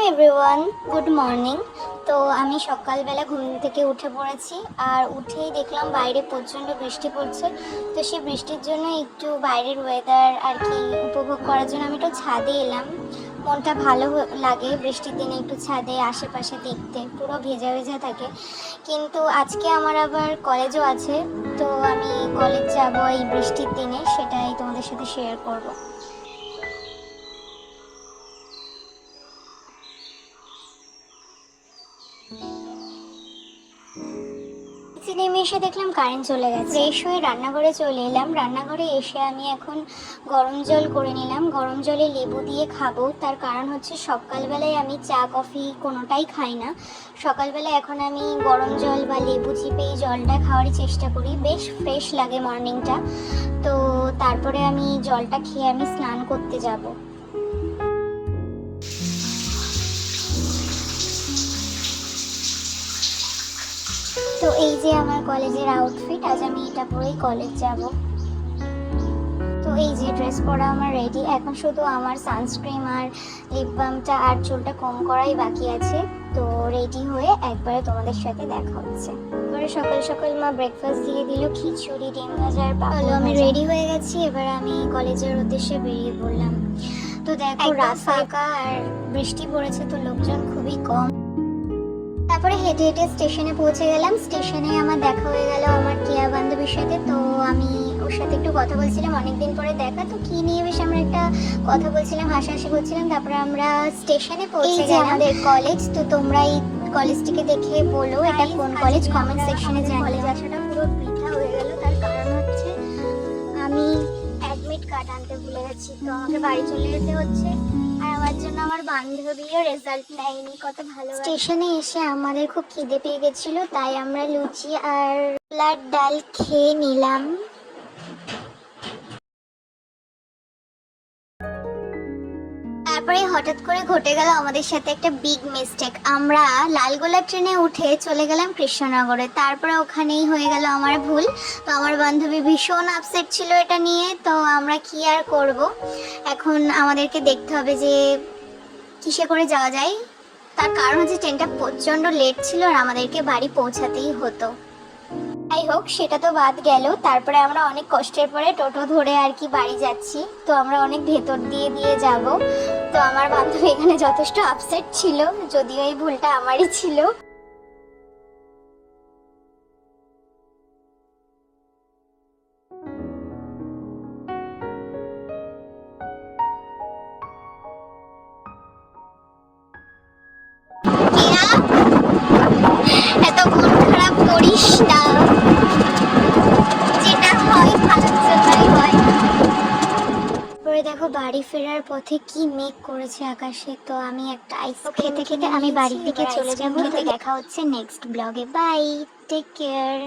Everyone, good morning. তো আমি সকালবেলা ঘুম থেকে উঠে পড়েছি, আর উঠেই দেখলাম বাইরে প্রচণ্ড বৃষ্টি পড়ছে। তো সেই বৃষ্টির জন্য একটু বাইরের ওয়েদার আর কি উপভোগ করার জন্য আমি একটু ছাদে এলাম। মনটা ভালো লাগে বৃষ্টির দিনে একটু ছাদে আশেপাশে দেখতে, পুরো ভেজা ভেজা থাকে। কিন্তু আজকে আমার আবার কলেজও আছে, তো আমি কলেজ যাব এই বৃষ্টির দিনে, সেটাই তোমাদের সাথে শেয়ার করব। নেমে এসে দেখলাম কারেন্ট চলে গেছে। ফ্রেশ হয়ে রান্নাঘরে চলে এলাম। রান্নাঘরে এসে আমি এখন গরম জল করে নিলাম। গরম জলে লেবু দিয়ে খাবো, তার কারণ হচ্ছে সকালবেলায় আমি চা কফি কোনোটাই খাই না। সকালবেলা এখন আমি গরম জল বা লেবু চিপে এই জলটা খাওয়ারই চেষ্টা করি, বেশ ফ্রেশ লাগে মর্নিংটা। তো তারপরে আমি জলটা খেয়ে আমি স্নান করতে যাব। তো এই যে আমার কলেজের আউটফিট, আজ আমি এটা পরেই কলেজ যাব। তো এই যে ড্রেস পরা আমার রেডি, এখন শুধু আমার সানস্ক্রিন আর লিপ বামটা আর চুলটা কম করাই বাকি আছে। তো রেডি হয়ে একবারে তোমাদের সাথে দেখা হচ্ছে। এবারে সকাল সকাল মা ব্রেকফাস্ট দিয়ে দিল, খিচুড়ি, ডিম ভাজার পাপড়। আমি রেডি হয়ে গেছি, এবার আমি কলেজের উদ্দেশ্যে বেরিয়ে পড়লাম। তো দেখো রাস্তা ফাঁকা আর বৃষ্টি পড়েছে, তো লোকজন খুবই কম। তারপরে হেঁটে হেঁটে স্টেশনে পৌঁছে গেলাম। স্টেশনে আমার দেখা হয়ে গেল আমার টিয়া বান্ধবীর সাথে। তো আমি ওর সাথে একটু কথা বলছিলাম, অনেকদিন পরে দেখা, তো কি নিয়ে বেশ আমরা একটা কথা বলছিলাম, হাসাহাসি করছিলাম। তারপরে আমরা স্টেশনে পৌঁছে গেলাম। আমাদের কলেজ, তো তোমরা এই কলেজটিকে দেখে বলো এটা কোন কলেজ, কমেন্ট সেকশনে জানিও। কলেজ আসাটা পুরো বৃথা হয়ে গেল, তার কারণ হচ্ছে আমি অ্যাডমিট কার্ড আনতে ভুলে গেছি। তো আমাকে বাড়ি চলে যেতে হচ্ছে, আর আমার জন্য আমার বান্ধবীও রেজাল্ট নেয়নি। কত ভালো। স্টেশনে এসে আমাদের খুব খিদে পেয়ে গেছিল, তাই আমরা লুচি আর ছোলার ডাল খেয়ে নিলাম। তারপরে হঠাৎ করে ঘটে গেল আমাদের সাথে একটা বিগ মিস্টেক। আমরা লালগোলা ট্রেনে উঠে চলে গেলাম কৃষ্ণনগরে, তারপরে ওখানেই হয়ে গেল আমার ভুল। তো আমার বান্ধবী ভীষণ আপসেট ছিল এটা নিয়ে। তো আমরা কি আর করব, এখন আমাদেরকে দেখতে হবে যে কিসে করে যাওয়া যায়। তার কারণ হচ্ছে ট্রেনটা প্রচণ্ড লেট ছিল আর আমাদেরকে বাড়ি পৌঁছাতেই হতো। যাই হোক, সেটা তো বাদ গেল। তারপরে আমরা অনেক কষ্টের পরে টোটো ধরে আর কি বাড়ি যাচ্ছি। তো আমরা অনেক ভেতর দিয়ে দিয়ে যাব। তো আমার বান্ধবী এখানে যথেষ্ট আপসেট ছিল, যদিও এই ভুলটা আমারই ছিল। এত মন খারাপ করিস না, যেটা হয় ভালোর জন্যই হয়। পরে দেখো বাড়ি ফেরার পথে কি মেঘ করেছে আকাশে। তো আমি একটা আইস খেতে খেতে আমি বাড়ির দিকে চলে যাবো। দেখা হচ্ছে নেক্সট ব্লগে। Bye, take care.